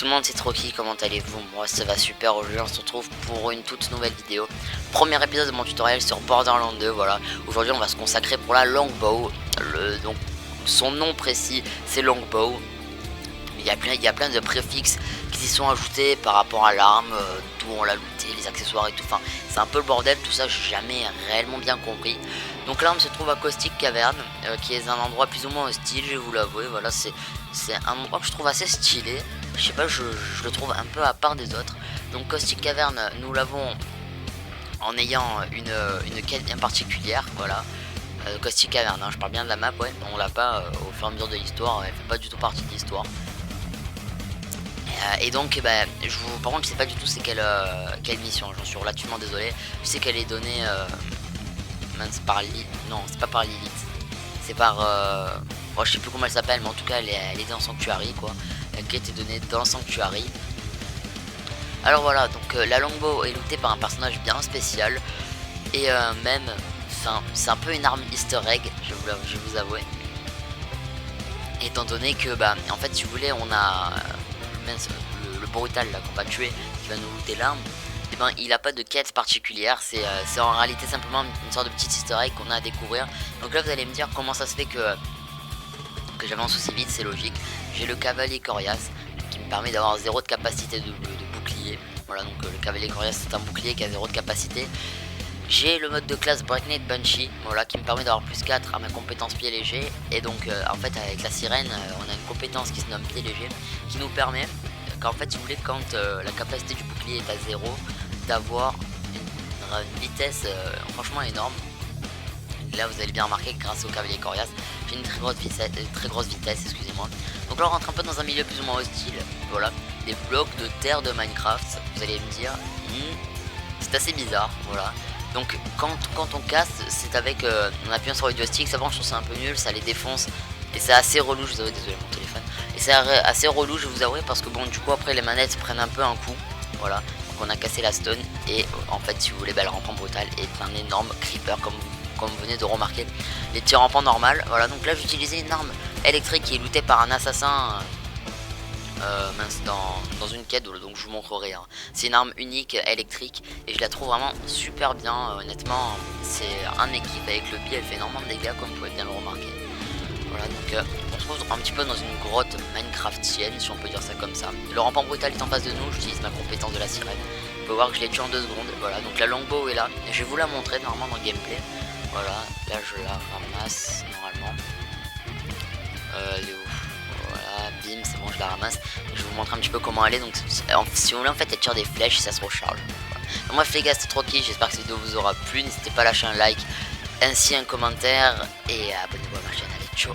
le monde, c'est Trocky, comment allez-vous? Moi ça va super, aujourd'hui on se retrouve pour une toute nouvelle vidéo. Premier épisode de mon tutoriel sur Borderlands 2, voilà. Aujourd'hui on va se consacrer pour la Longbow. Donc son nom précis c'est Longbow. Il y a plein de préfixes qui s'y sont ajoutés par rapport à l'arme, d'où on l'a looté, les accessoires et tout. Enfin, c'est un peu le bordel, tout ça, j'ai jamais réellement bien compris. Donc l'arme se trouve à Caustic Cavern, qui est un endroit plus ou moins hostile, je vais vous l'avouer. Voilà, c'est un endroit que je trouve assez stylé. Je sais pas, je le trouve un peu à part des autres. Donc Caustic Cavern, nous l'avons en ayant une quête bien particulière, voilà. Caustic Cavern, hein, je parle bien de la map, ouais. On l'a pas au fur et à mesure de l'histoire, elle fait pas du tout partie de l'histoire. Et donc par contre je sais pas du tout c'est quelle mission, j'en suis relativement désolé. Je sais qu'elle est donnée par Lilith. Non, c'est pas par Lilith, c'est par bon, je sais plus comment elle s'appelle, mais en tout cas elle est dans Sanctuary quoi. Elle qui était donnée dans Sanctuary. Alors voilà, donc la Longbow est lootée par un personnage bien spécial. Et même c'est un peu une arme easter egg, je vais vous avouer. Étant donné que en fait si vous voulez on a le brutal là qu'on va tuer, qui va nous looter l'arme, et il a pas de quête particulière, c'est en réalité simplement une sorte de petit easter egg qu'on a à découvrir. Donc là vous allez me dire comment ça se fait que j'avance aussi vite, c'est logique. J'ai le cavalier Corias qui me permet d'avoir 0 de capacité de bouclier. Voilà, donc le cavalier Corias c'est un bouclier qui a 0 de capacité. J'ai le mode de classe Breakneck Banshee, voilà, qui me permet d'avoir plus 4 à ma compétence pied léger. Et donc en fait avec la sirène on a une compétence qui se nomme pied léger, qui nous permet qu'en fait si vous voulez, quand la capacité du bouclier est à 0, d'avoir une vitesse franchement énorme. Et là vous allez bien remarquer que grâce au cavalier Corias j'ai une très grosse vitesse, excusez-moi. Donc là on rentre un peu dans un milieu plus ou moins hostile, voilà, des blocs de terre de Minecraft. Vous allez me dire c'est assez bizarre, voilà. Donc quand on casse, c'est avec en appuyant sur le joystick. Ça, je trouve ça un peu nul, ça les défonce. Et c'est assez relou, je vous avoue, désolé mon téléphone. Et c'est assez relou, je vous avouer, parce que bon, du coup après les manettes prennent un peu un coup. Voilà, donc on a cassé la stone. Et en fait si vous voulez, le rampant brutal est un énorme creeper, comme vous venez de remarquer. Les petits rampants normal, voilà. Donc là j'utilisais une arme électrique qui est lootée par un assassin dans une quête, donc je vous montrerai hein. C'est une arme unique électrique et je la trouve vraiment super bien, honnêtement. C'est un équipe avec le pied, elle fait énormément de dégâts comme vous pouvez bien le remarquer. Voilà, donc on se trouve un petit peu dans une grotte minecraftienne, si on peut dire ça comme ça. Le rampant brutal est en face de nous, j'utilise ma compétence de la sirène. Vous pouvez voir que je l'ai tué en 2 secondes. Voilà, donc la Longbow est là et je vais vous la montrer normalement dans le gameplay. Voilà, là je la ramasse normalement. Elle est où? Voilà, bim, c'est bon, je la ramasse. Je vais vous montrer un petit peu comment elle est. Donc si vous voulez, en fait elle tire des flèches et ça se recharge. Voilà. Donc, bref les gars, c'était Trocky, j'espère que cette vidéo vous aura plu. N'hésitez pas à lâcher un like, ainsi un commentaire, et abonnez-vous à ma chaîne. Allez, ciao.